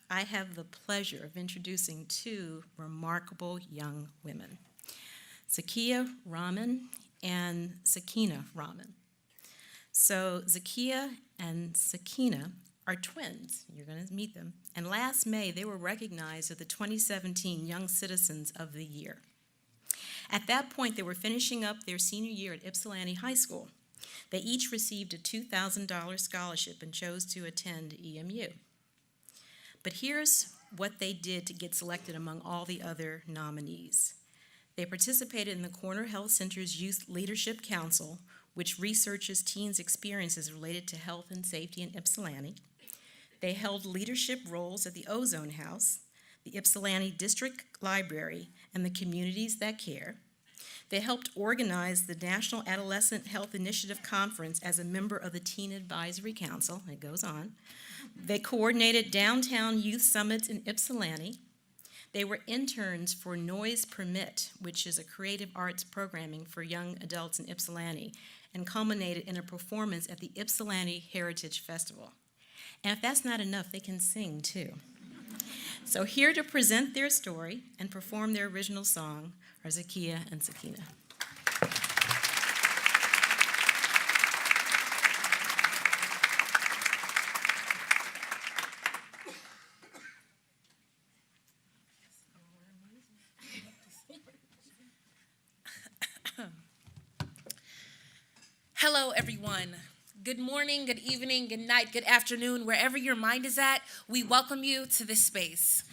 I have the pleasure of introducing two remarkable young women, Zakiyyah Rahman and Sakinah Rahman. So Zakiyyah and Sakinah are twins. You're going to meet them. And last May, they were recognized as the 2017 Young Citizens of the Year. At that point, they were finishing up their senior year at Ypsilanti High School. They each received a $2,000 scholarship and chose to attend EMU. But here's what they did to get selected among all the other nominees. They participated in the Corner Health Center's Youth Leadership Council, which researches teens' experiences related to health and safety in Ypsilanti. They held leadership roles at the Ozone House, the Ypsilanti District Library, and the Communities That Care. They helped organize the National Adolescent Health Initiative Conference as a member of the Teen Advisory Council. It goes on. They coordinated downtown youth summits in Ypsilanti. They were interns for Noise Permit, which is a creative arts programming for young adults in Ypsilanti, and culminated in a performance at the Ypsilanti Heritage Festival. And if that's not enough, they can sing too. So here to present their story and perform their original song are Zakiyyah and Sakinah. Hello, everyone. Good morning, good evening, good night, good afternoon. Wherever your mind is at, we welcome you to this space.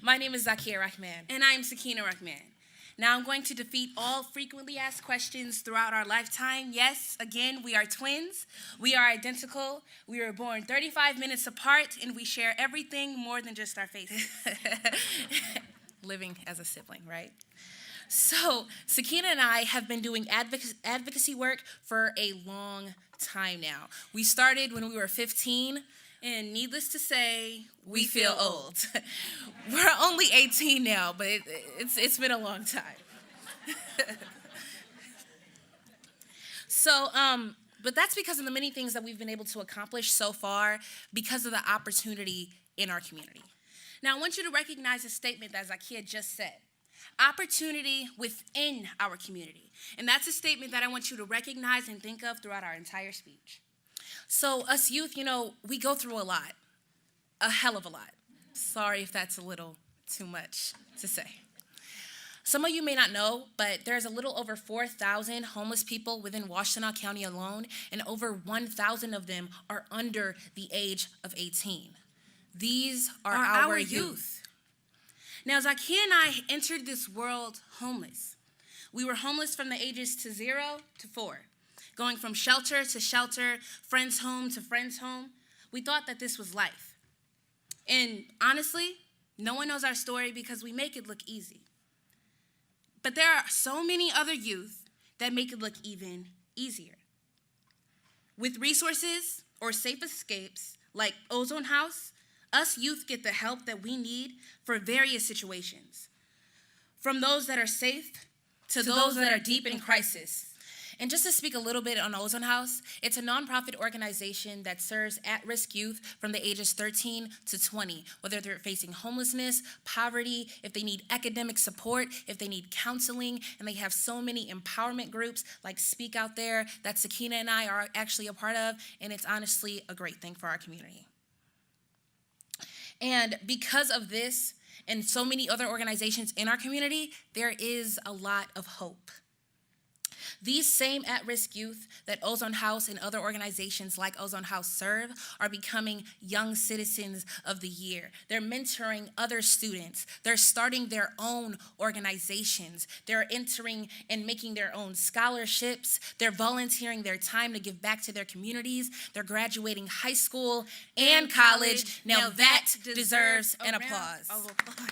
My name is Zakiyyah Rahman. And I'm Sakinah Rahman. Now I'm going to defeat all frequently asked questions throughout our lifetime. Yes, again, we are twins. We are identical. We were born 35 minutes apart, and we share everything more than just our faces. Living as a sibling, right? So Sakinah and I have been doing advocacy work for a long time now. We started when we were 15, And needless to say, we feel old. We're only 18 now, but it's been a long time. But that's because of the many things that we've been able to accomplish so far because of the opportunity in our community. Now I want you to recognize a statement that Zakiyyah just said. Opportunity within our community. And that's a statement that I want you to recognize and think of throughout our entire speech. So us youth, we go through a lot, a hell of a lot. Sorry if that's a little too much to say. Some of you may not know, but there's a little over 4,000 homeless people within Washtenaw County alone, and over 1,000 of them are under the age of 18. These are our youth. Now, Zakiyyah and I entered this world homeless. We were homeless from the ages to 0 to 4, going from shelter to shelter, friend's home to friend's home. We thought that this was life. And honestly, no one knows our story because we make it look easy. But there are so many other youth that make it look even easier. With resources or safe escapes like Ozone House, us youth get the help that we need for various situations, from those that are safe to those that are deep in crisis. And just to speak a little bit on Ozone House, it's a nonprofit organization that serves at-risk youth from the ages 13 to 20, whether they're facing homelessness, poverty, if they need academic support, if they need counseling, and they have so many empowerment groups like Speak Out There that Sakinah and I are actually a part of, and it's honestly a great thing for our community. And because of this and so many other organizations in our community, there is a lot of hope. These same at-risk youth that Ozone House and other organizations like Ozone House serve are becoming Young Citizens of the Year. They're mentoring other students. They're starting their own organizations. They're entering and making their own scholarships. They're volunteering their time to give back to their communities. They're graduating high school and college. Now that deserves an applause. Of applause.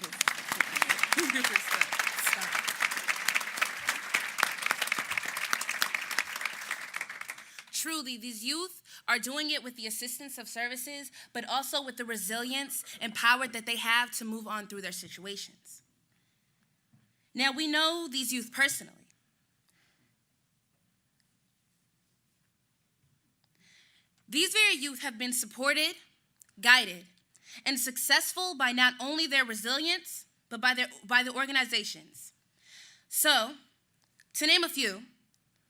Truly, these youth are doing it with the assistance of services, but also with the resilience and power that they have to move on through their situations. Now, we know these youth personally. These very youth have been supported, guided, and successful by not only their resilience, but by the organizations. So, to name a few,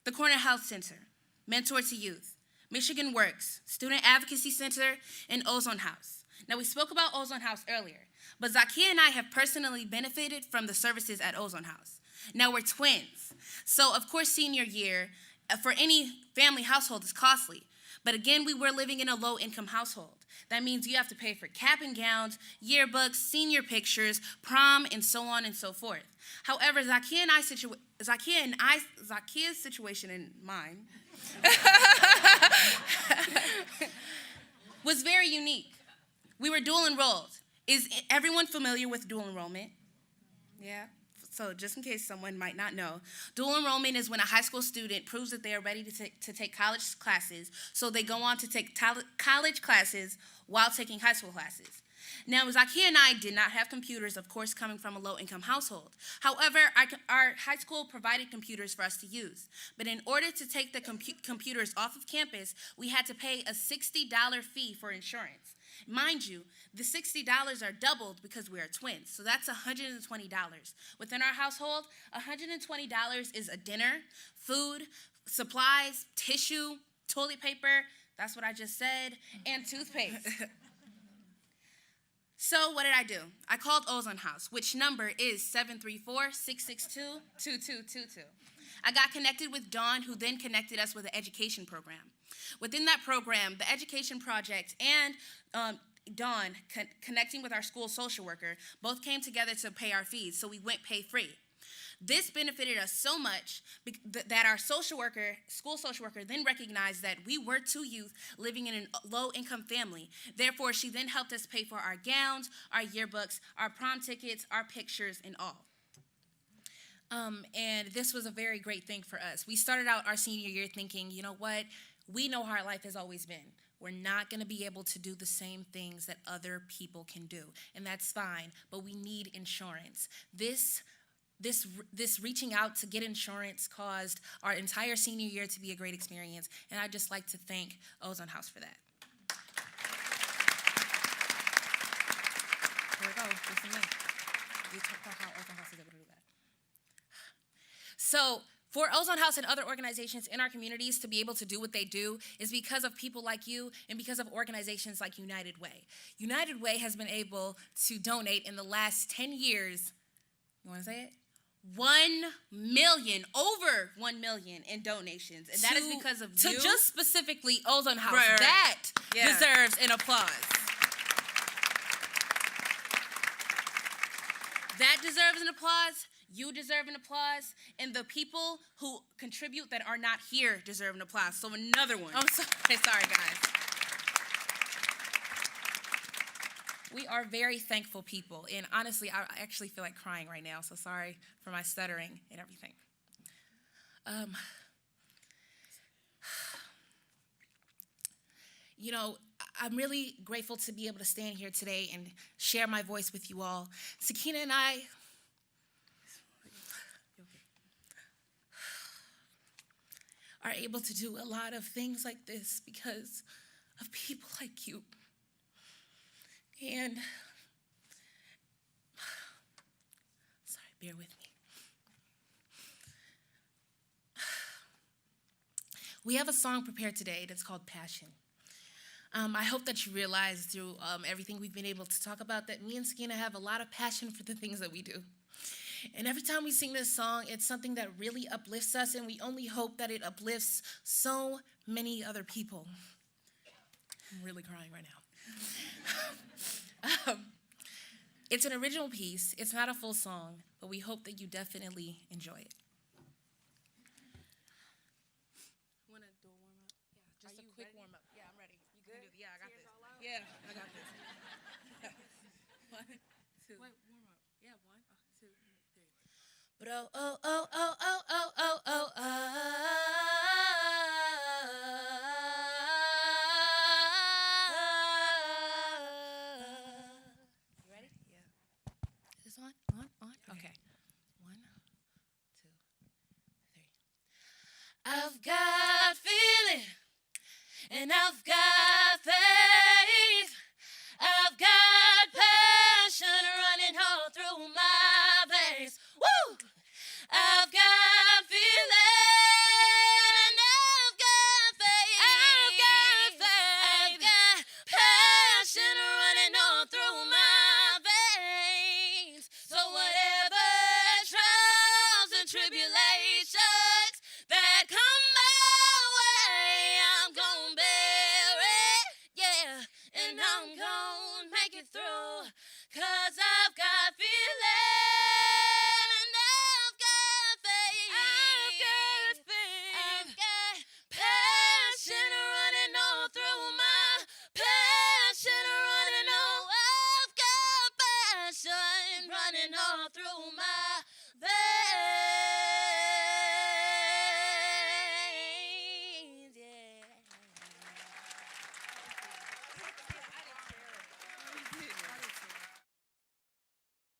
the Corner Health Center, Mentor to Youth, Michigan Works, Student Advocacy Center, and Ozone House. Now, we spoke about Ozone House earlier, but Zakiyyah and I have personally benefited from the services at Ozone House. Now, we're twins, so of course senior year for any family household is costly. But again, we were living in a low-income household. That means you have to pay for cap and gowns, yearbooks, senior pictures, prom, and so on and so forth. However, Zakiyyah's situation and mine was very unique. We were dual enrolled. Is everyone familiar with dual enrollment? Yeah? So just in case someone might not know, dual enrollment is when a high school student proves that they are ready to take college classes, so they go on to take college classes while taking high school classes. Now, Zakiyyah and I did not have computers, of course, coming from a low-income household. However, our high school provided computers for us to use. But in order to take the computers off of campus, we had to pay a $60 fee for insurance. Mind you, the $60 are doubled because we are twins, so that's $120. Within our household, $120 is a dinner, food, supplies, tissue, toilet paper, that's what I just said, and toothpaste. So what did I do? I called Ozone House, which number is 734-662-2222. I got connected with Dawn, who then connected us with an education program. Within that program, the education project and Dawn connecting with our school social worker both came together to pay our fees, so we went pay-free. This benefited us so much that our school social worker then recognized that we were two youth living in a low-income family. Therefore, she then helped us pay for our gowns, our yearbooks, our prom tickets, our pictures, and all. And this was a very great thing for us. We started out our senior year thinking, you know what? We know how our life has always been. We're not going to be able to do the same things that other people can do, and that's fine, but we need insurance. This reaching out to get insurance caused our entire senior year to be a great experience, and I'd just like to thank Ozone House for that. Here we go. Listen to me. We talked about how Ozone House is able to do that. So for Ozone House and other organizations in our communities to be able to do what they do is because of people like you and because of organizations like United Way. United Way has been able to donate in the last 10 years, you want to say it? 1 million, over 1 million in donations, and that is because of you. To just specifically Ozone House, right. That deserves an applause. That deserves an applause. You deserve an applause, and the people who contribute that are not here deserve an applause. So another one. I'm sorry, guys. We are very thankful people, and honestly, I actually feel like crying right now, so sorry for my stuttering and everything. You know, I'm really grateful to be able to stand here today and share my voice with you all. Sakinah and I are able to do a lot of things like this because of people like you. And, sorry, bear with me. We have a song prepared today that's called Passion. I hope that you realize through everything we've been able to talk about that me and Sakinah have a lot of passion for the things that we do. And every time we sing this song, it's something that really uplifts us, and we only hope that it uplifts so many other people. I'm really crying right now. It's an original piece. It's not a full song, but we hope that you definitely enjoy it. Want to do a warm-up? Yeah, just a quick warm-up. Yeah, I'm ready. You can do it. Yeah, I got this. Yeah, I got this. 1, 2. Wait, warm up. Yeah, 1, 2, 3. But oh, oh, oh, oh, oh, oh, oh, oh, oh. You ready? Yeah. Is this on? On? Okay. 1, 2, 3. I've got feeling, and I've got faith. I've got 'cause